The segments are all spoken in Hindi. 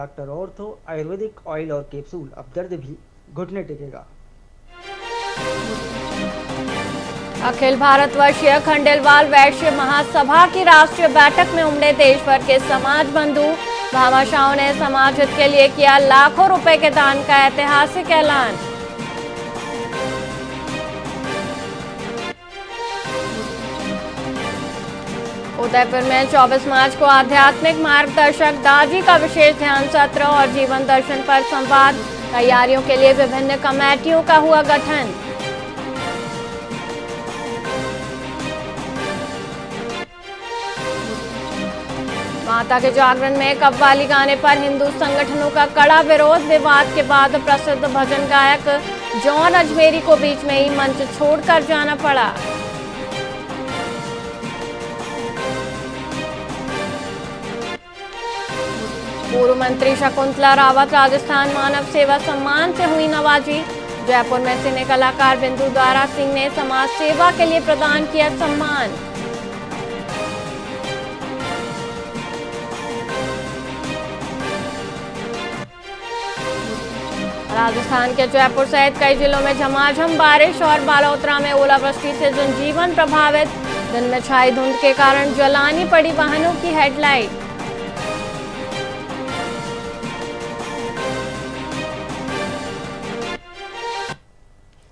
डॉक्टर ऑर्थो आयुर्वेदिक ऑयल और कैप्सूल, अब दर्द भी घुटने टेकेगा। अखिल भारतवर्षीय खंडेलवाल वैश्य महासभा की राष्ट्रीय बैठक में उमड़े देश भर के समाज बंधु। भामाशाहों ने समाज हित के लिए किया लाखों रुपए के दान का ऐतिहासिक ऐलान। उदयपुर में 24 मार्च को आध्यात्मिक मार्गदर्शक दाजी का विशेष ध्यान सत्र और जीवन दर्शन पर संवाद। तैयारियों के लिए विभिन्न कमेटियों का हुआ गठन। माता के जागरण में कव्वाली गाने पर हिंदू संगठनों का कड़ा विरोध। विवाद के बाद प्रसिद्ध भजन गायक जॉन अजमेरी को बीच में ही मंच छोड़कर जाना पड़ा। पूर्व मंत्री शकुंतला रावत राजस्थान मानव सेवा सम्मान से हुई नवाजी। जयपुर में सिने कलाकार बिंदु द्वारा सिंह ने समाज सेवा के लिए प्रदान किया सम्मान। राजस्थान के जयपुर सहित कई जिलों में झमाझम बारिश और बालोतरा में ओलावृष्टि से जनजीवन प्रभावित। दिन में छाई धुंध के कारण जलानी पड़ी वाहनों की हेडलाइट।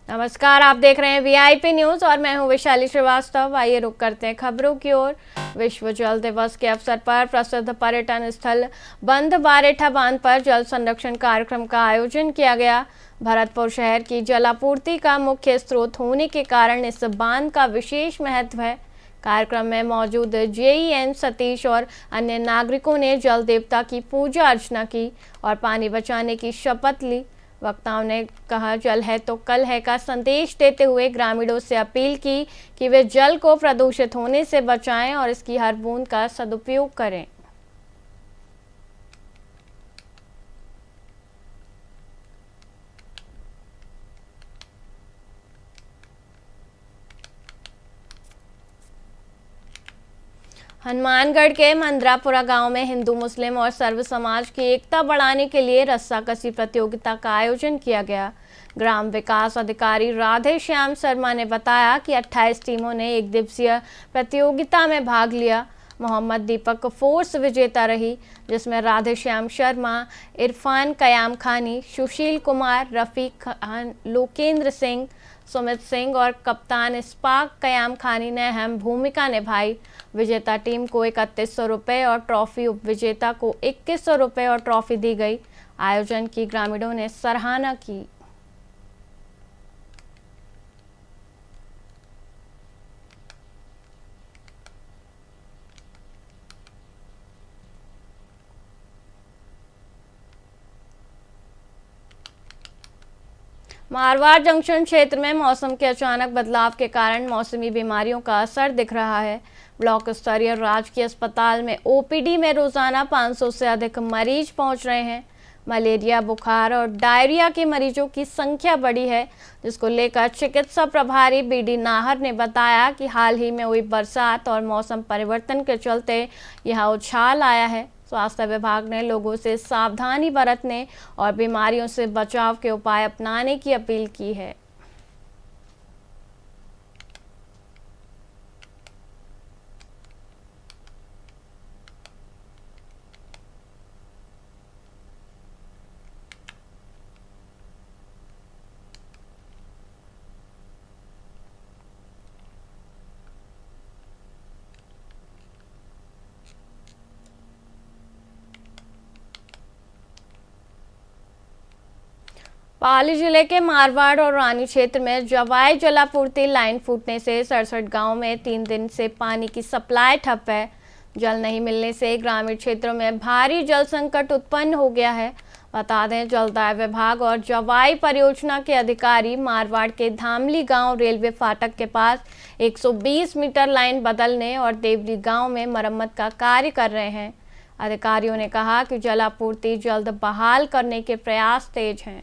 नमस्कार, आप देख रहे हैं वीआईपी न्यूज और मैं हूं वैशाली श्रीवास्तव। आइए रुक करते हैं खबरों की ओर। विश्व जल दिवस के अवसर पर प्रसिद्ध पर्यटन स्थल बंद बारेठा बांध पर जल संरक्षण कार्यक्रम का आयोजन किया गया। भरतपुर शहर की जलापूर्ति का मुख्य स्रोत होने के कारण इस बांध का विशेष महत्व है। कार्यक्रम में मौजूद जेईएन सतीश और अन्य नागरिकों ने जल देवता की पूजा अर्चना की और पानी बचाने की शपथ ली। वक्ताओं ने कहा, जल है तो कल है का संदेश देते हुए ग्रामीणों से अपील की कि वे जल को प्रदूषित होने से बचाएं और इसकी हर बूंद का सदुपयोग करें। हनुमानगढ़ के मंदरापुरा गांव में हिंदू मुस्लिम और सर्व समाज की एकता बढ़ाने के लिए रस्साकसी प्रतियोगिता का आयोजन किया गया। ग्राम विकास अधिकारी राधे श्याम शर्मा ने बताया कि 28 टीमों ने एक दिवसीय प्रतियोगिता में भाग लिया। मोहम्मद दीपक फोर्स विजेता रही, जिसमें राधे श्याम शर्मा, इरफान कयाम खानी, सुशील कुमार, रफीक खान, लोकेंद्र सिंह, सुमित सिंह और कप्तान इस्पाक कयाम खानी ने अहम भूमिका निभाई। विजेता टीम को 3100 रुपये और ट्रॉफी, उपविजेता को 2100 रुपये और ट्रॉफी दी गई। आयोजन की ग्रामीणों ने सराहना की। मारवाड़ जंक्शन क्षेत्र में मौसम के अचानक बदलाव के कारण मौसमी बीमारियों का असर दिख रहा है। ब्लॉक स्तरीय राजकीय अस्पताल में ओपीडी में रोजाना 500 से अधिक मरीज पहुंच रहे हैं। मलेरिया, बुखार और डायरिया के मरीजों की संख्या बढ़ी है, जिसको लेकर चिकित्सा प्रभारी बीडी नाहर ने बताया कि हाल ही में हुई बरसात और मौसम परिवर्तन के चलते यह उछाल आया है। स्वास्थ्य विभाग ने लोगों से सावधानी बरतने और बीमारियों से बचाव के उपाय अपनाने की अपील की है। पाली जिले के मारवाड़ और रानी क्षेत्र में जवाई जलापूर्ति लाइन फूटने से 67 गांव में 3 दिन से पानी की सप्लाई ठप है। जल नहीं मिलने से ग्रामीण क्षेत्रों में भारी जल संकट उत्पन्न हो गया है। बता दें, जलदाय विभाग और जवाई परियोजना के अधिकारी मारवाड़ के धामली गांव रेलवे फाटक के पास 120 मीटर लाइन बदलने और देवली गांव में मरम्मत का कार्य कर रहे हैं। अधिकारियों ने कहा कि जलापूर्ति जल्द बहाल करने के प्रयास तेज हैं।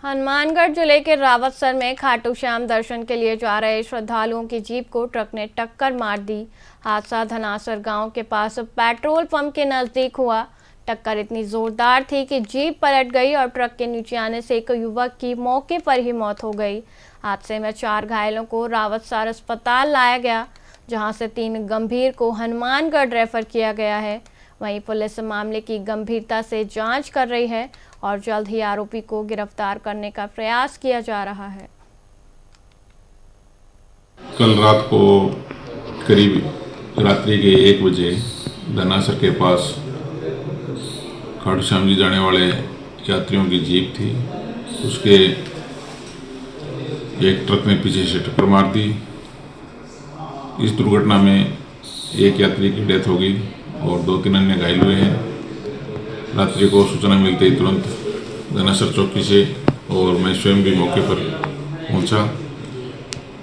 हनुमानगढ़ जिले के रावतसर में खाटू श्याम दर्शन के लिए जा रहे श्रद्धालुओं की जीप को ट्रक ने टक्कर मार दी। हादसा धनासर गांव के पास पेट्रोल पंप के नजदीक हुआ। टक्कर इतनी जोरदार थी कि जीप पलट गई और ट्रक के नीचे आने से एक युवक की मौके पर ही मौत हो गई। हादसे में 4 घायलों को रावतसर अस्पताल लाया गया, जहां से 3 गंभीर को हनुमानगढ़ रेफर किया गया है। वहीं पुलिस मामले की गंभीरता से जांच कर रही है और जल्द ही आरोपी को गिरफ्तार करने का प्रयास किया जा रहा है। कल रात को करीब रात्रि के 1 बजे धनासर के पास खाटू श्याम जी जाने वाले यात्रियों की जीप थी, उसके एक ट्रक ने पीछे से टक्कर मार दी। इस दुर्घटना में एक यात्री की डेथ हो गई और 2-3 अन्य घायल हुए हैं। रात्रि को सूचना मिलते ही तुरंत धनासर चौकी से और मैं स्वयं भी मौके पर पहुंचा।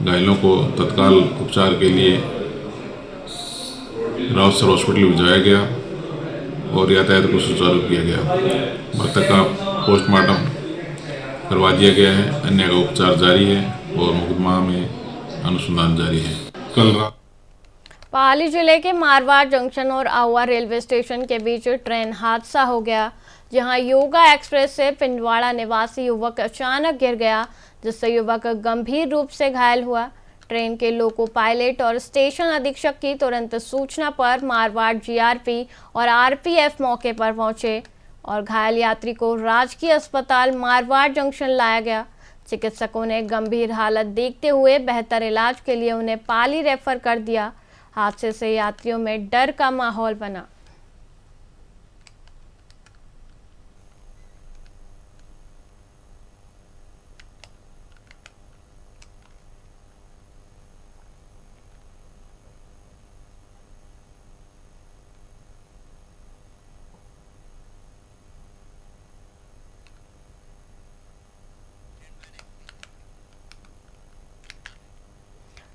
घायलों को तत्काल उपचार के लिए रावतसर हॉस्पिटल भिजवाया गया और यातायात को सुचारू किया गया। मृतक का पोस्टमार्टम करवा दिया गया है, अन्य का उपचार जारी है और मुकदमा में अनुसंधान जारी है। कल रात पाली जिले के मारवाड़ जंक्शन और आहुआ रेलवे स्टेशन के बीच ट्रेन हादसा हो गया, जहां योगा एक्सप्रेस से पिंडवाड़ा निवासी युवक अचानक गिर गया, जिससे युवक गंभीर रूप से घायल हुआ। ट्रेन के लोको पायलट और स्टेशन अधीक्षक की तुरंत सूचना पर मारवाड़ जीआरपी और आरपीएफ मौके पर पहुंचे और घायल यात्री को राजकीय अस्पताल मारवाड़ जंक्शन लाया गया। चिकित्सकों ने गंभीर हालत देखते हुए बेहतर इलाज के लिए उन्हें पाली रेफर कर दिया। हादसे से यात्रियों में डर का माहौल बना।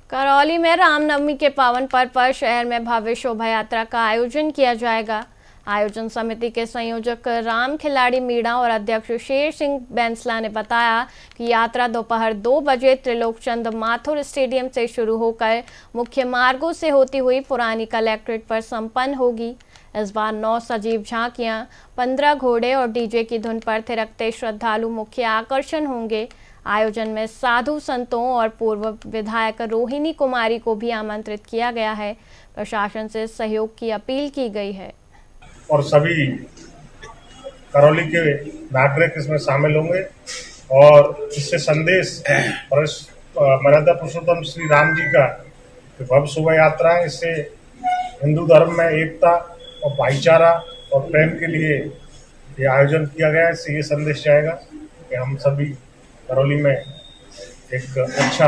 करौली में रामनवमी के पावन पर्व पर शहर में भव्य शोभा यात्रा का आयोजन किया जाएगा। आयोजन समिति के संयोजक राम खिलाड़ी मीणा और अध्यक्ष शेर सिंह बैंसला ने बताया कि यात्रा दोपहर 2 बजे त्रिलोकचंद माथुर स्टेडियम से शुरू होकर मुख्य मार्गों से होती हुई पुरानी कलेक्ट्रेट पर संपन्न होगी। इस बार 9 सजीव झांकियां, 15 घोड़े और डीजे की धुन पर थिरकते श्रद्धालु मुख्य आकर्षण होंगे। आयोजन में साधु संतों और पूर्व विधायक रोहिणी कुमारी को भी आमंत्रित किया गया है। प्रशासन से सहयोग की अपील की गई है और सभी करौली के नागरिक इसमें शामिल होंगे और इससे संदेश और इस मर्यादा पुरुषोत्तम श्री राम जी का भव्य शोभा यात्रा है। इससे हिंदू धर्म में एकता और भाईचारा और प्रेम के लिए ये आयोजन किया गया है। इससे ये संदेश जाएगा कि हम सभी करौली में एक अच्छा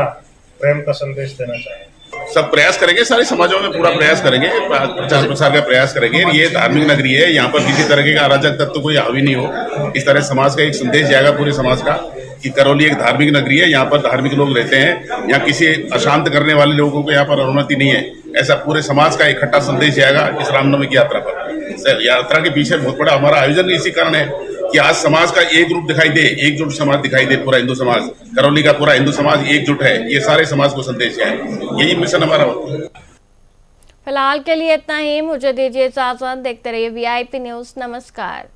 प्रेम का संदेश देना चाहिए। सब प्रयास करेंगे, सारे समाजों में पूरा प्रयास करेंगे, प्रचार प्रसार का प्रयास करेंगे। ये धार्मिक नगरी है, यहाँ पर किसी तरह का अराजक तत्व कोई हावी नहीं हो। इस तरह समाज का एक संदेश जाएगा पूरे समाज का कि करौली एक धार्मिक नगरी है, यहाँ पर धार्मिक लोग रहते हैं, यहाँ किसी अशांत करने वाले लोगों को यहाँ पर अनुमति नहीं है। ऐसा पूरे समाज का इकट्ठा संदेश जाएगा इस रामनवमी की यात्रा पर। यात्रा के पीछे बहुत बड़ा हमारा आयोजन इसी कारण है कि आज समाज का एक रूप दिखाई दे, एकजुट समाज दिखाई दे। पूरा हिंदू समाज, करौली का पूरा हिंदू समाज एकजुट है, ये सारे समाज को संदेश है। यही मिशन हमारा होता है। फिलहाल के लिए इतना ही, मुझे दीजिए इजाजत। देखते रहिए VIP न्यूज़। नमस्कार।